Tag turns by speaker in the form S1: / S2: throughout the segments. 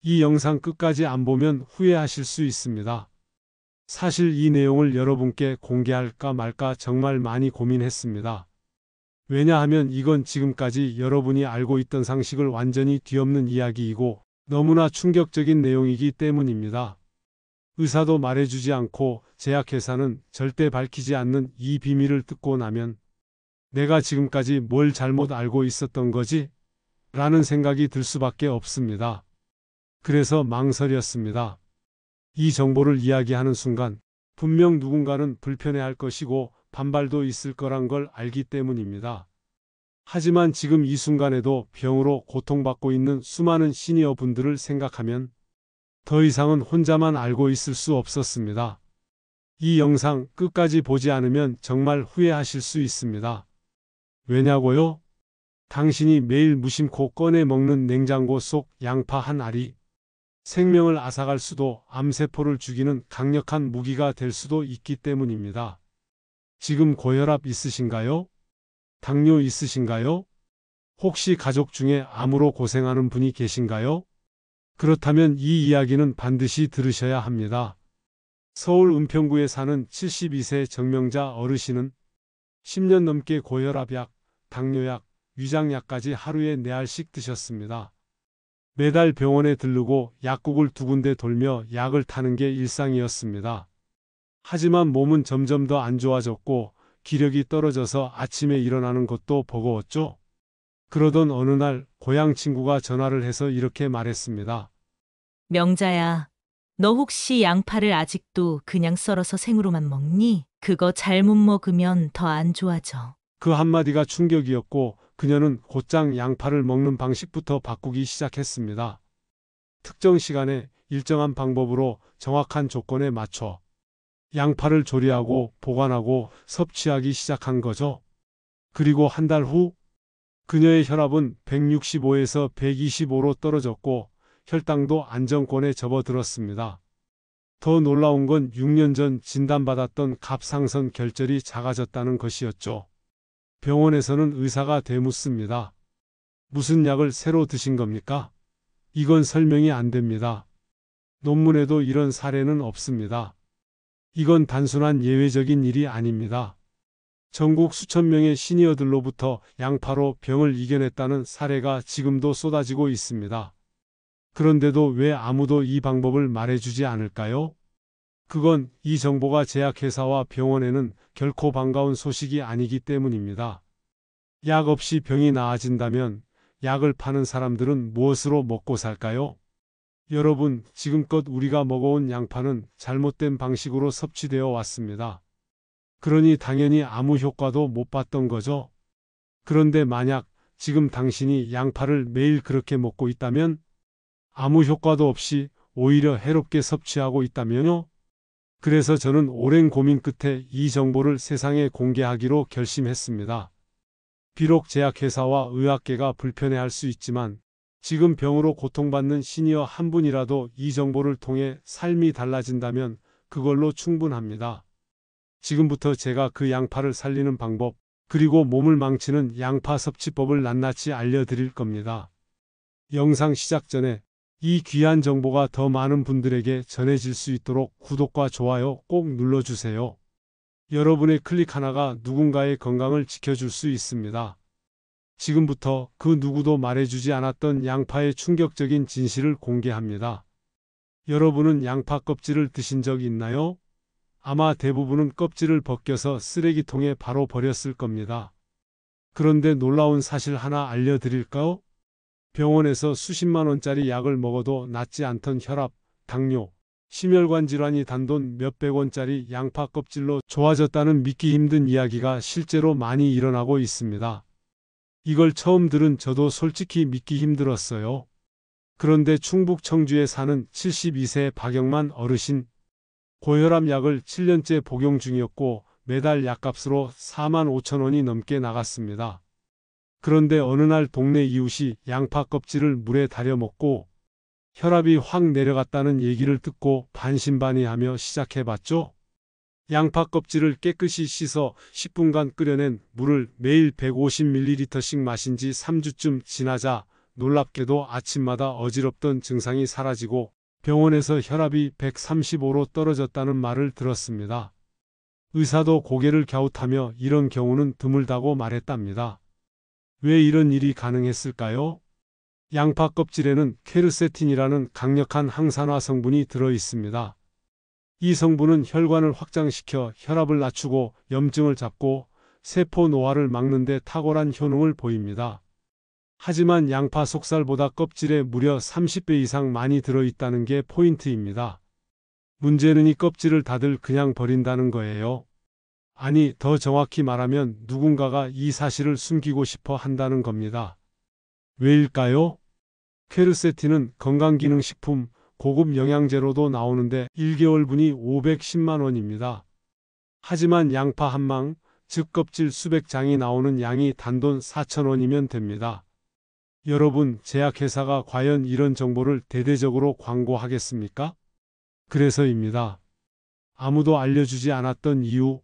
S1: 이 영상 끝까지 안 보면 후회하실 수 있습니다. 사실 이 내용을 여러분께 공개할까 말까 정말 많이 고민했습니다. 왜냐하면 이건 지금까지 여러분이 알고 있던 상식을 완전히 뒤엎는 이야기이고 너무나 충격적인 내용이기 때문입니다. 의사도 말해주지 않고 제약회사는 절대 밝히지 않는 이 비밀을 듣고 나면 내가 지금까지 뭘 잘못 알고 있었던 거지? 라는 생각이 들 수밖에 없습니다. 그래서 망설였습니다. 이 정보를 이야기하는 순간 분명 누군가는 불편해할 것이고 반발도 있을 거란 걸 알기 때문입니다. 하지만 지금 이 순간에도 병으로 고통받고 있는 수많은 시니어 분들을 생각하면 더 이상은 혼자만 알고 있을 수 없었습니다. 이 영상 끝까지 보지 않으면 정말 후회하실 수 있습니다. 왜냐고요? 당신이 매일 무심코 꺼내 먹는 냉장고 속 양파 한 알이 생명을 앗아갈 수도 암세포를 죽이는 강력한 무기가 될 수도 있기 때문입니다. 지금 고혈압 있으신가요? 당뇨 있으신가요? 혹시 가족 중에 암으로 고생하는 분이 계신가요? 그렇다면 이 이야기는 반드시 들으셔야 합니다. 서울 은평구에 사는 72세 정명자 어르신은 10년 넘게 고혈압약, 당뇨약, 위장약까지 하루에 4알씩 드셨습니다. 매달 병원에 들르고 약국을 2군데 돌며 약을 타는 게 일상이었습니다. 하지만 몸은 점점 더 안 좋아졌고 기력이 떨어져서 아침에 일어나는 것도 버거웠죠. 그러던 어느 날 고향 친구가 전화를 해서 이렇게 말했습니다.
S2: 명자야, 너 혹시 양파를 아직도 그냥 썰어서 생으로만 먹니? 그거 잘못 먹으면 더 안 좋아져.
S1: 그 한마디가 충격이었고 그녀는 곧장 양파를 먹는 방식부터 바꾸기 시작했습니다. 특정 시간에 일정한 방법으로 정확한 조건에 맞춰 양파를 조리하고 보관하고 섭취하기 시작한 거죠. 그리고 한 달 후 그녀의 혈압은 165에서 125로 떨어졌고 혈당도 안정권에 접어들었습니다. 더 놀라운 건 6년 전 진단받았던 갑상선 결절이 작아졌다는 것이었죠. 병원에서는 의사가 되묻습니다. 무슨 약을 새로 드신 겁니까? 이건 설명이 안 됩니다. 논문에도 이런 사례는 없습니다. 이건 단순한 예외적인 일이 아닙니다. 전국 수천 명의 시니어들로부터 양파로 병을 이겨냈다는 사례가 지금도 쏟아지고 있습니다. 그런데도 왜 아무도 이 방법을 말해주지 않을까요? 그건 이 정보가 제약회사와 병원에는 결코 반가운 소식이 아니기 때문입니다. 약 없이 병이 나아진다면 약을 파는 사람들은 무엇으로 먹고 살까요? 여러분, 지금껏 우리가 먹어온 양파는 잘못된 방식으로 섭취되어 왔습니다. 그러니 당연히 아무 효과도 못 봤던 거죠. 그런데 만약 지금 당신이 양파를 매일 그렇게 먹고 있다면 아무 효과도 없이 오히려 해롭게 섭취하고 있다면요? 그래서 저는 오랜 고민 끝에 이 정보를 세상에 공개하기로 결심했습니다. 비록 제약회사와 의학계가 불편해할 수 있지만 지금 병으로 고통받는 시니어 한 분이라도 이 정보를 통해 삶이 달라진다면 그걸로 충분합니다. 지금부터 제가 그 양파를 살리는 방법, 그리고 몸을 망치는 양파 섭취법을 낱낱이 알려드릴 겁니다. 영상 시작 전에 이 귀한 정보가 더 많은 분들에게 전해질 수 있도록 구독과 좋아요 꼭 눌러주세요. 여러분의 클릭 하나가 누군가의 건강을 지켜줄 수 있습니다. 지금부터 그 누구도 말해주지 않았던 양파의 충격적인 진실을 공개합니다. 여러분은 양파 껍질을 드신 적 있나요? 아마 대부분은 껍질을 벗겨서 쓰레기통에 바로 버렸을 겁니다. 그런데 놀라운 사실 하나 알려드릴까요? 병원에서 수십만 원짜리 약을 먹어도 낫지 않던 혈압, 당뇨, 심혈관 질환이 단돈 몇백 원짜리 양파 껍질로 좋아졌다는 믿기 힘든 이야기가 실제로 많이 일어나고 있습니다. 이걸 처음 들은 저도 솔직히 믿기 힘들었어요. 그런데 충북 청주에 사는 72세 박영만 어르신, 고혈압 약을 7년째 복용 중이었고 매달 약값으로 4만 5천 원이 넘게 나갔습니다. 그런데 어느 날 동네 이웃이 양파 껍질을 물에 달여 먹고 혈압이 확 내려갔다는 얘기를 듣고 반신반의하며 시작해봤죠. 양파 껍질을 깨끗이 씻어 10분간 끓여낸 물을 매일 150ml씩 마신 지 3주쯤 지나자 놀랍게도 아침마다 어지럽던 증상이 사라지고 병원에서 혈압이 135로 떨어졌다는 말을 들었습니다. 의사도 고개를 갸웃하며 이런 경우는 드물다고 말했답니다. 왜 이런 일이 가능했을까요? 양파 껍질에는 퀘르세틴이라는 강력한 항산화 성분이 들어 있습니다. 이 성분은 혈관을 확장시켜 혈압을 낮추고 염증을 잡고 세포 노화를 막는 데 탁월한 효능을 보입니다. 하지만 양파 속살보다 껍질에 무려 30배 이상 많이 들어있다는 게 포인트입니다. 문제는 이 껍질을 다들 그냥 버린다는 거예요. 아니, 더 정확히 말하면 누군가가 이 사실을 숨기고 싶어 한다는 겁니다. 왜일까요? 퀘르세틴은 건강기능식품, 고급 영양제로도 나오는데 1개월분이 510만 원입니다. 하지만 양파 한 망, 즉 껍질 수백 장이 나오는 양이 단돈 4천 원이면 됩니다. 여러분, 제약회사가 과연 이런 정보를 대대적으로 광고하겠습니까? 그래서입니다. 아무도 알려주지 않았던 이유.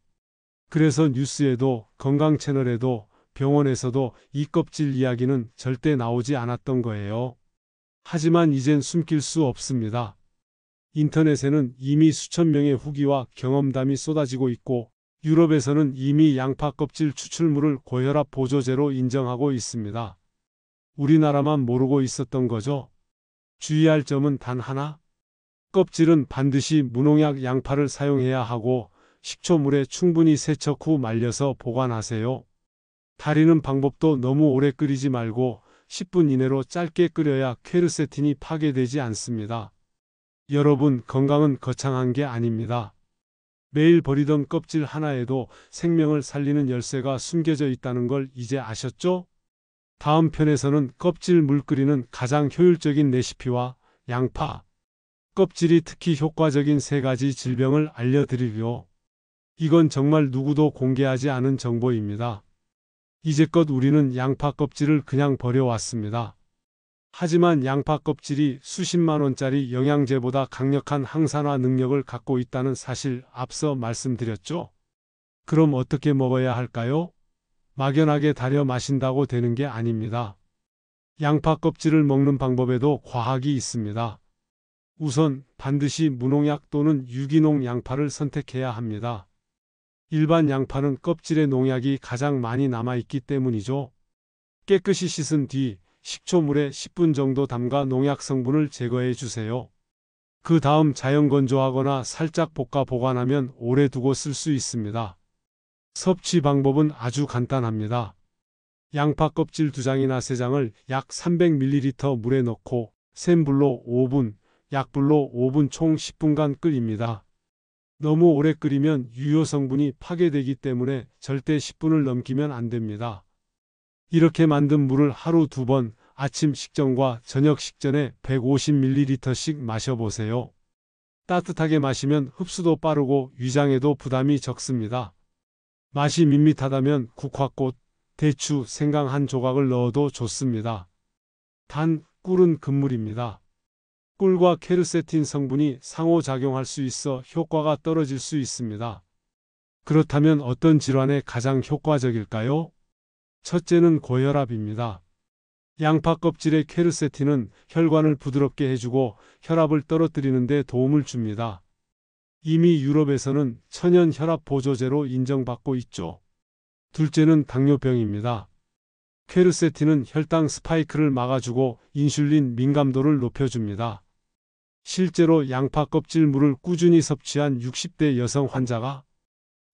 S1: 그래서 뉴스에도, 건강 채널에도, 병원에서도 이 껍질 이야기는 절대 나오지 않았던 거예요. 하지만 이젠 숨길 수 없습니다. 인터넷에는 이미 수천 명의 후기와 경험담이 쏟아지고 있고, 유럽에서는 이미 양파 껍질 추출물을 고혈압 보조제로 인정하고 있습니다. 우리나라만 모르고 있었던 거죠. 주의할 점은 단 하나. 껍질은 반드시 무농약 양파를 사용해야 하고 식초물에 충분히 세척 후 말려서 보관하세요. 달이는 방법도 너무 오래 끓이지 말고 10분 이내로 짧게 끓여야 퀘르세틴이 파괴되지 않습니다. 여러분, 건강은 거창한 게 아닙니다. 매일 버리던 껍질 하나에도 생명을 살리는 열쇠가 숨겨져 있다는 걸 이제 아셨죠? 다음 편에서는 껍질 물 끓이는 가장 효율적인 레시피와 양파, 껍질이 특히 효과적인 3가지 질병을 알려드리려. 이건 정말 누구도 공개하지 않은 정보입니다. 이제껏 우리는 양파 껍질을 그냥 버려왔습니다. 하지만 양파 껍질이 수십만 원짜리 영양제보다 강력한 항산화 능력을 갖고 있다는 사실 앞서 말씀드렸죠? 그럼 어떻게 먹어야 할까요? 막연하게 달여 마신다고 되는 게 아닙니다. 양파 껍질을 먹는 방법에도 과학이 있습니다. 우선 반드시 무농약 또는 유기농 양파를 선택해야 합니다. 일반 양파는 껍질에 농약이 가장 많이 남아있기 때문이죠. 깨끗이 씻은 뒤 식초물에 10분 정도 담가 농약 성분을 제거해 주세요. 그 다음 자연 건조하거나 살짝 볶아 보관하면 오래 두고 쓸 수 있습니다. 섭취 방법은 아주 간단합니다. 양파 껍질 2장이나 3장을 약 300ml 물에 넣고 센 불로 5분, 약불로 5분 총 10분간 끓입니다. 너무 오래 끓이면 유효 성분이 파괴되기 때문에 절대 10분을 넘기면 안 됩니다. 이렇게 만든 물을 하루 2번 아침 식전과 저녁 식전에 150ml씩 마셔보세요. 따뜻하게 마시면 흡수도 빠르고 위장에도 부담이 적습니다. 맛이 밋밋하다면 국화꽃, 대추, 생강 한 조각을 넣어도 좋습니다. 단, 꿀은 금물입니다. 꿀과 퀘르세틴 성분이 상호작용할 수 있어 효과가 떨어질 수 있습니다. 그렇다면 어떤 질환에 가장 효과적일까요? 첫째는 고혈압입니다. 양파 껍질의 퀘르세틴은 혈관을 부드럽게 해주고 혈압을 떨어뜨리는 데 도움을 줍니다. 이미 유럽에서는 천연 혈압 보조제로 인정받고 있죠. 둘째는 당뇨병입니다. 퀘르세틴은 혈당 스파이크를 막아주고 인슐린 민감도를 높여줍니다. 실제로 양파 껍질 물을 꾸준히 섭취한 60대 여성 환자가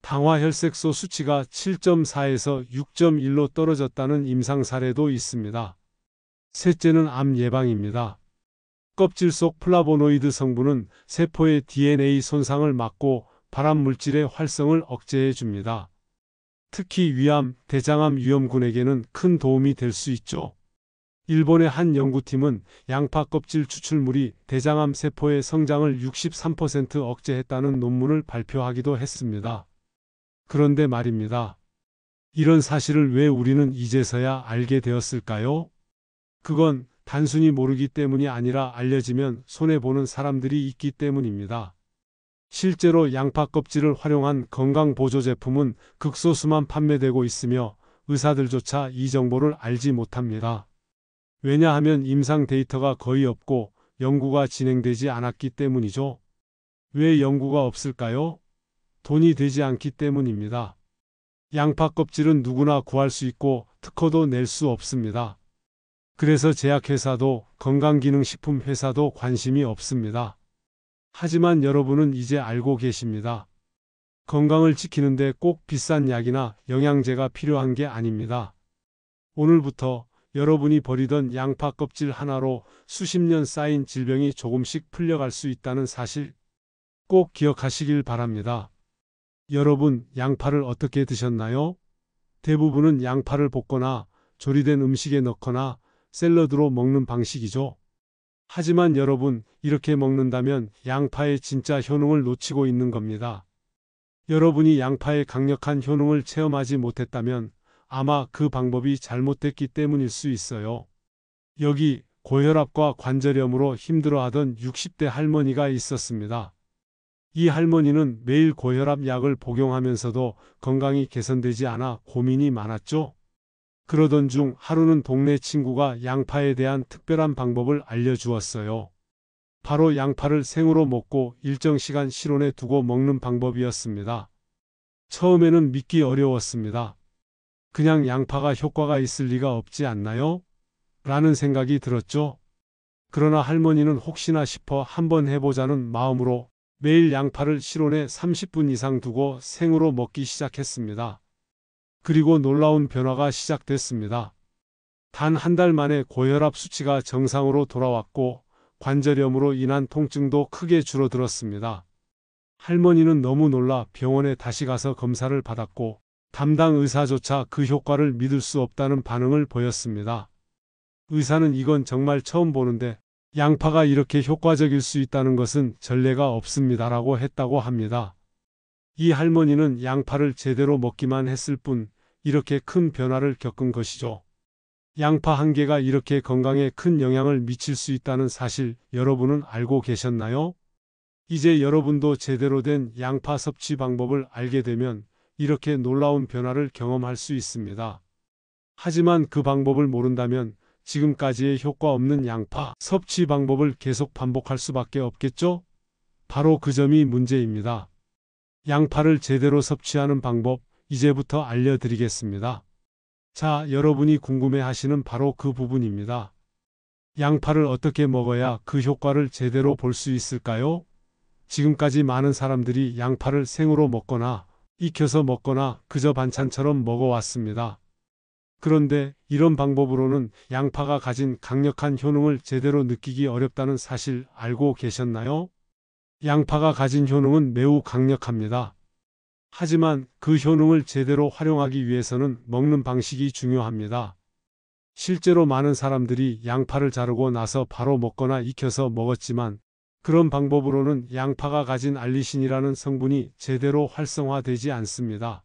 S1: 당화혈색소 수치가 7.4에서 6.1로 떨어졌다는 임상 사례도 있습니다. 셋째는 암 예방입니다. 껍질 속 플라보노이드 성분은 세포의 DNA 손상을 막고 발암물질의 활성을 억제해 줍니다. 특히 위암, 대장암 위험군에게는 큰 도움이 될 수 있죠. 일본의 한 연구팀은 양파 껍질 추출물이 대장암 세포의 성장을 63% 억제했다는 논문을 발표하기도 했습니다. 그런데 말입니다. 이런 사실을 왜 우리는 이제서야 알게 되었을까요? 그건 단순히 모르기 때문이 아니라 알려지면 손해보는 사람들이 있기 때문입니다. 실제로 양파 껍질을 활용한 건강보조 제품은 극소수만 판매되고 있으며 의사들조차 이 정보를 알지 못합니다. 왜냐하면 임상 데이터가 거의 없고 연구가 진행되지 않았기 때문이죠. 왜 연구가 없을까요? 돈이 되지 않기 때문입니다. 양파 껍질은 누구나 구할 수 있고 특허도 낼 수 없습니다. 그래서 제약회사도 건강기능식품 회사도 관심이 없습니다. 하지만 여러분은 이제 알고 계십니다. 건강을 지키는데 꼭 비싼 약이나 영양제가 필요한 게 아닙니다. 오늘부터 여러분이 버리던 양파 껍질 하나로 수십 년 쌓인 질병이 조금씩 풀려갈 수 있다는 사실 꼭 기억하시길 바랍니다. 여러분, 양파를 어떻게 드셨나요? 대부분은 양파를 볶거나 조리된 음식에 넣거나 샐러드로 먹는 방식이죠. 하지만 여러분, 이렇게 먹는다면 양파의 진짜 효능을 놓치고 있는 겁니다. 여러분이 양파의 강력한 효능을 체험하지 못했다면 아마 그 방법이 잘못됐기 때문일 수 있어요. 여기 고혈압과 관절염으로 힘들어하던 60대 할머니가 있었습니다. 이 할머니는 매일 고혈압 약을 복용하면서도 건강이 개선되지 않아 고민이 많았죠. 그러던 중 하루는 동네 친구가 양파에 대한 특별한 방법을 알려주었어요. 바로 양파를 생으로 먹고 일정 시간 실온에 두고 먹는 방법이었습니다. 처음에는 믿기 어려웠습니다. 그냥 양파가 효과가 있을 리가 없지 않나요? 라는 생각이 들었죠. 그러나 할머니는 혹시나 싶어 한번 해보자는 마음으로 매일 양파를 실온에 30분 이상 두고 생으로 먹기 시작했습니다. 그리고 놀라운 변화가 시작됐습니다. 단 한 달 만에 고혈압 수치가 정상으로 돌아왔고 관절염으로 인한 통증도 크게 줄어들었습니다. 할머니는 너무 놀라 병원에 다시 가서 검사를 받았고 담당 의사조차 그 효과를 믿을 수 없다는 반응을 보였습니다. 의사는 이건 정말 처음 보는데 양파가 이렇게 효과적일 수 있다는 것은 전례가 없습니다라고 했다고 합니다. 이 할머니는 양파를 제대로 먹기만 했을 뿐 이렇게 큰 변화를 겪은 것이죠. 양파 한 개가 이렇게 건강에 큰 영향을 미칠 수 있다는 사실 여러분은 알고 계셨나요? 이제 여러분도 제대로 된 양파 섭취 방법을 알게 되면 이렇게 놀라운 변화를 경험할 수 있습니다. 하지만 그 방법을 모른다면 지금까지의 효과 없는 양파 섭취 방법을 계속 반복할 수밖에 없겠죠? 바로 그 점이 문제입니다. 양파를 제대로 섭취하는 방법 이제부터 알려드리겠습니다. 자, 여러분이 궁금해하시는 바로 그 부분입니다. 양파를 어떻게 먹어야 그 효과를 제대로 볼 수 있을까요? 지금까지 많은 사람들이 양파를 생으로 먹거나 익혀서 먹거나 그저 반찬처럼 먹어왔습니다. 그런데 이런 방법으로는 양파가 가진 강력한 효능을 제대로 느끼기 어렵다는 사실 알고 계셨나요? 양파가 가진 효능은 매우 강력합니다. 하지만 그 효능을 제대로 활용하기 위해서는 먹는 방식이 중요합니다. 실제로 많은 사람들이 양파를 자르고 나서 바로 먹거나 익혀서 먹었지만 그런 방법으로는 양파가 가진 알리신이라는 성분이 제대로 활성화되지 않습니다.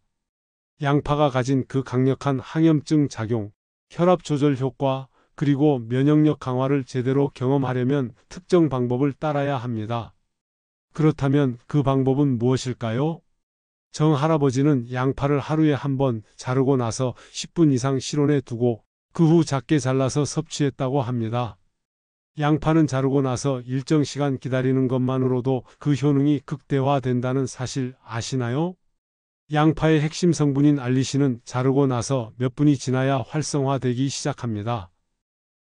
S1: 양파가 가진 그 강력한 항염증 작용, 혈압 조절 효과, 그리고 면역력 강화를 제대로 경험하려면 특정 방법을 따라야 합니다. 그렇다면 그 방법은 무엇일까요? 정 할아버지는 양파를 하루에 한 번 자르고 나서 10분 이상 실온에 두고 그 후 작게 잘라서 섭취했다고 합니다. 양파는 자르고 나서 일정 시간 기다리는 것만으로도 그 효능이 극대화된다는 사실 아시나요? 양파의 핵심 성분인 알리신은 자르고 나서 몇 분이 지나야 활성화되기 시작합니다.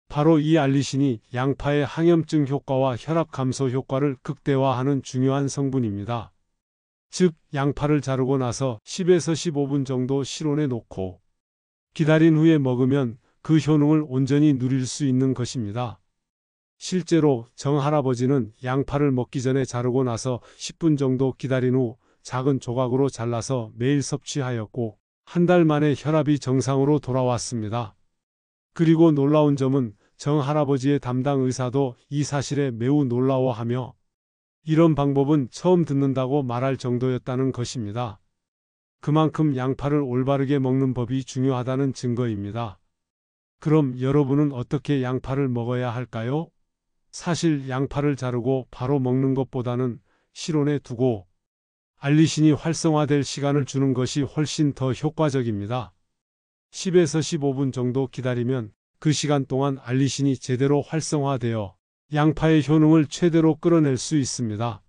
S1: 바로 이 알리신이 양파의 항염증 효과와 혈압 감소 효과를 극대화하는 중요한 성분입니다. 즉, 양파를 자르고 나서 10에서 15분 정도 실온에 놓고 기다린 후에 먹으면 그 효능을 온전히 누릴 수 있는 것입니다. 실제로 정 할아버지는 양파를 먹기 전에 자르고 나서 10분 정도 기다린 후 작은 조각으로 잘라서 매일 섭취하였고 한 달 만에 혈압이 정상으로 돌아왔습니다. 그리고 놀라운 점은 정 할아버지의 담당 의사도 이 사실에 매우 놀라워하며 이런 방법은 처음 듣는다고 말할 정도였다는 것입니다. 그만큼 양파를 올바르게 먹는 법이 중요하다는 증거입니다. 그럼 여러분은 어떻게 양파를 먹어야 할까요? 사실 양파를 자르고 바로 먹는 것보다는 실온에 두고 알리신이 활성화될 시간을 주는 것이 훨씬 더 효과적입니다. 10에서 15분 정도 기다리면 그 시간 동안 알리신이 제대로 활성화되어 양파의 효능을 최대로 끌어낼 수 있습니다.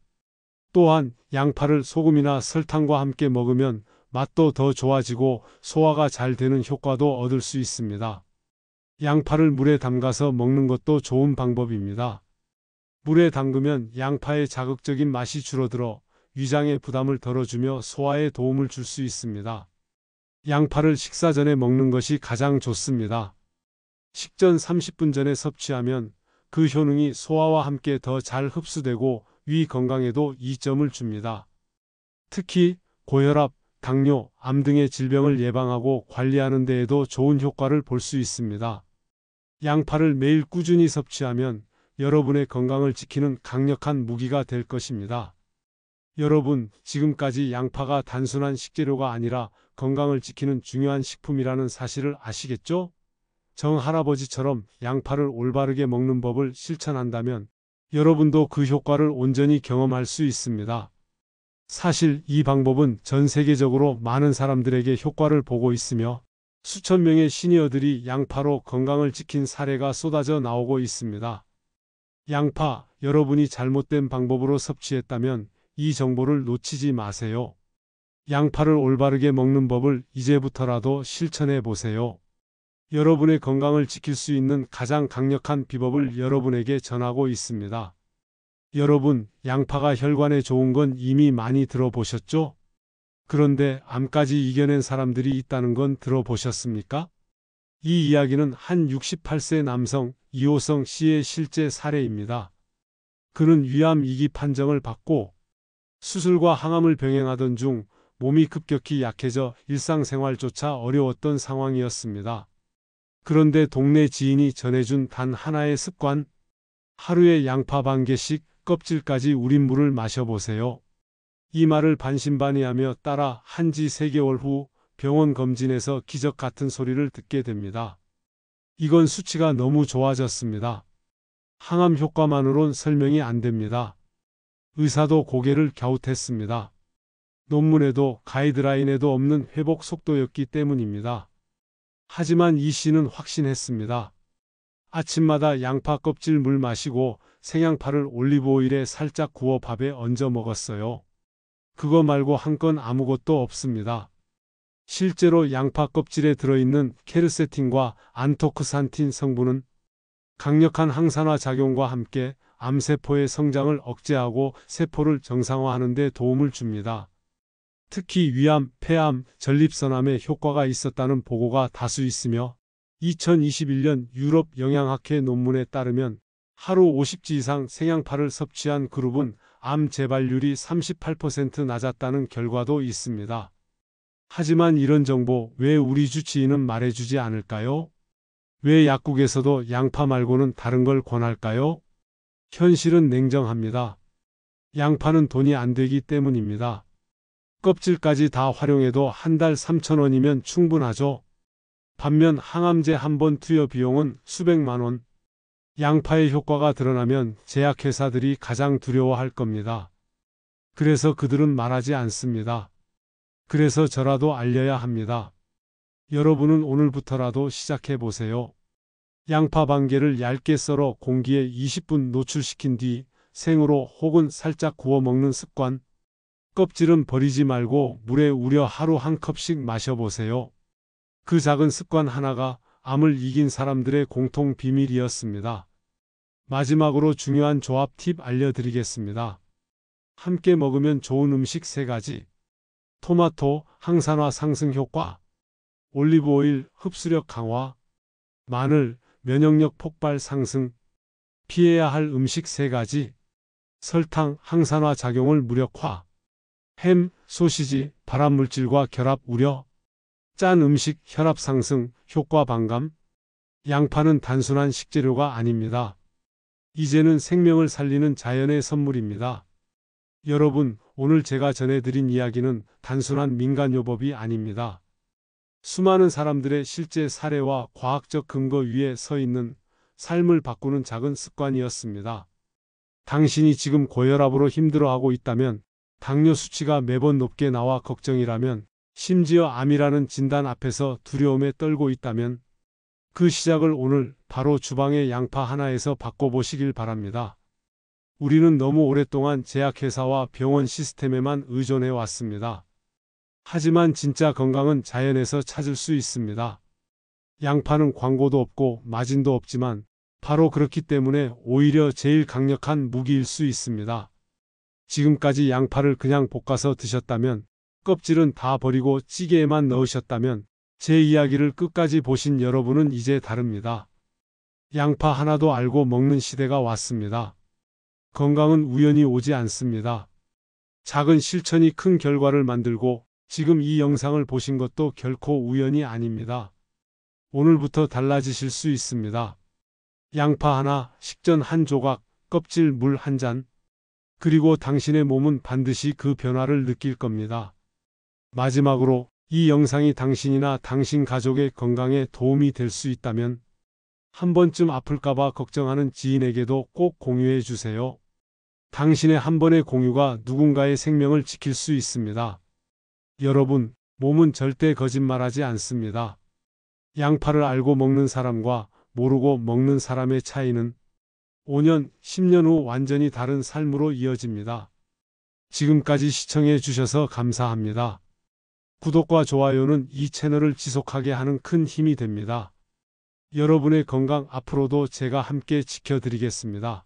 S1: 또한 양파를 소금이나 설탕과 함께 먹으면 맛도 더 좋아지고 소화가 잘 되는 효과도 얻을 수 있습니다. 양파를 물에 담가서 먹는 것도 좋은 방법입니다. 물에 담그면 양파의 자극적인 맛이 줄어들어 위장의 부담을 덜어주며 소화에 도움을 줄 수 있습니다. 양파를 식사 전에 먹는 것이 가장 좋습니다. 식전 30분 전에 섭취하면 그 효능이 소화와 함께 더 잘 흡수되고 위 건강에도 이점을 줍니다. 특히 고혈압, 당뇨, 암 등의 질병을 예방하고 관리하는 데에도 좋은 효과를 볼 수 있습니다. 양파를 매일 꾸준히 섭취하면 여러분의 건강을 지키는 강력한 무기가 될 것입니다. 여러분, 지금까지 양파가 단순한 식재료가 아니라 건강을 지키는 중요한 식품이라는 사실을 아시겠죠? 정할아버지처럼 양파를 올바르게 먹는 법을 실천한다면 여러분도 그 효과를 온전히 경험할 수 있습니다. 사실 이 방법은 전 세계적으로 많은 사람들에게 효과를 보고 있으며 수천 명의 시니어들이 양파로 건강을 지킨 사례가 쏟아져 나오고 있습니다. 양파, 여러분이 잘못된 방법으로 섭취했다면 이 정보를 놓치지 마세요. 양파를 올바르게 먹는 법을 이제부터라도 실천해 보세요. 여러분의 건강을 지킬 수 있는 가장 강력한 비법을 여러분에게 전하고 있습니다. 여러분, 양파가 혈관에 좋은 건 이미 많이 들어보셨죠? 그런데 암까지 이겨낸 사람들이 있다는 건 들어보셨습니까? 이 이야기는 한 68세 남성 이호성 씨의 실제 사례입니다. 그는 위암 2기 판정을 받고 수술과 항암을 병행하던 중 몸이 급격히 약해져 일상생활조차 어려웠던 상황이었습니다. 그런데 동네 지인이 전해준 단 하나의 습관, 하루에 양파 반 개씩 껍질까지 우린 물을 마셔보세요. 이 말을 반신반의하며 따라 한 지 3개월 후 병원 검진에서 기적 같은 소리를 듣게 됩니다. 이건 수치가 너무 좋아졌습니다. 항암 효과만으론 설명이 안 됩니다. 의사도 고개를 갸웃했습니다. 논문에도 가이드라인에도 없는 회복 속도였기 때문입니다. 하지만 이 씨는 확신했습니다. 아침마다 양파 껍질 물 마시고 생양파를 올리브 오일에 살짝 구워 밥에 얹어 먹었어요. 그거 말고 한 건 아무것도 없습니다. 실제로 양파 껍질에 들어있는 케르세틴과 안토크산틴 성분은 강력한 항산화 작용과 함께 암세포의 성장을 억제하고 세포를 정상화하는 데 도움을 줍니다. 특히 위암, 폐암, 전립선암에 효과가 있었다는 보고가 다수 있으며 2021년 유럽 영양학회 논문에 따르면 하루 50지 이상 생양파를 섭취한 그룹은 암 재발률이 38% 낮았다는 결과도 있습니다. 하지만 이런 정보 왜 우리 주치의는 말해주지 않을까요? 왜 약국에서도 양파 말고는 다른 걸 권할까요? 현실은 냉정합니다. 양파는 돈이 안 되기 때문입니다. 껍질까지 다 활용해도 한 달 3,000원이면 충분하죠. 반면 항암제 한 번 투여 비용은 수백만 원. 양파의 효과가 드러나면 제약회사들이 가장 두려워할 겁니다. 그래서 그들은 말하지 않습니다. 그래서 저라도 알려야 합니다. 여러분은 오늘부터라도 시작해 보세요. 양파 반 개를 얇게 썰어 공기에 20분 노출시킨 뒤 생으로 혹은 살짝 구워 먹는 습관. 껍질은 버리지 말고 물에 우려 하루 한 컵씩 마셔보세요. 그 작은 습관 하나가 암을 이긴 사람들의 공통 비밀이었습니다. 마지막으로 중요한 조합 팁 알려드리겠습니다. 함께 먹으면 좋은 음식 3가지. 토마토, 항산화 상승 효과. 올리브 오일, 흡수력 강화. 마늘, 면역력 폭발 상승. 피해야 할 음식 3가지. 설탕, 항산화 작용을 무력화. 햄, 소시지, 발암물질과 결합 우려. 짠 음식, 혈압 상승, 효과 반감. 양파는 단순한 식재료가 아닙니다. 이제는 생명을 살리는 자연의 선물입니다. 여러분, 오늘 제가 전해드린 이야기는 단순한 민간요법이 아닙니다. 수많은 사람들의 실제 사례와 과학적 근거 위에 서 있는 삶을 바꾸는 작은 습관이었습니다. 당신이 지금 고혈압으로 힘들어하고 있다면, 당뇨 수치가 매번 높게 나와 걱정이라면, 심지어 암이라는 진단 앞에서 두려움에 떨고 있다면 그 시작을 오늘 바로 주방의 양파 하나에서 바꿔보시길 바랍니다. 우리는 너무 오랫동안 제약회사와 병원 시스템에만 의존해 왔습니다. 하지만 진짜 건강은 자연에서 찾을 수 있습니다. 양파는 광고도 없고 마진도 없지만 바로 그렇기 때문에 오히려 제일 강력한 무기일 수 있습니다. 지금까지 양파를 그냥 볶아서 드셨다면, 껍질은 다 버리고 찌개에만 넣으셨다면, 제 이야기를 끝까지 보신 여러분은 이제 다릅니다. 양파 하나도 알고 먹는 시대가 왔습니다. 건강은 우연히 오지 않습니다. 작은 실천이 큰 결과를 만들고 지금 이 영상을 보신 것도 결코 우연이 아닙니다. 오늘부터 달라지실 수 있습니다. 양파 하나, 식전 한 조각, 껍질 물 한 잔. 그리고 당신의 몸은 반드시 그 변화를 느낄 겁니다. 마지막으로 이 영상이 당신이나 당신 가족의 건강에 도움이 될 수 있다면 한 번쯤 아플까봐 걱정하는 지인에게도 꼭 공유해 주세요. 당신의 한 번의 공유가 누군가의 생명을 지킬 수 있습니다. 여러분, 몸은 절대 거짓말하지 않습니다. 양파를 알고 먹는 사람과 모르고 먹는 사람의 차이는 5년, 10년 후 완전히 다른 삶으로 이어집니다. 지금까지 시청해 주셔서 감사합니다. 구독과 좋아요는 이 채널을 지속하게 하는 큰 힘이 됩니다. 여러분의 건강 앞으로도 제가 함께 지켜드리겠습니다.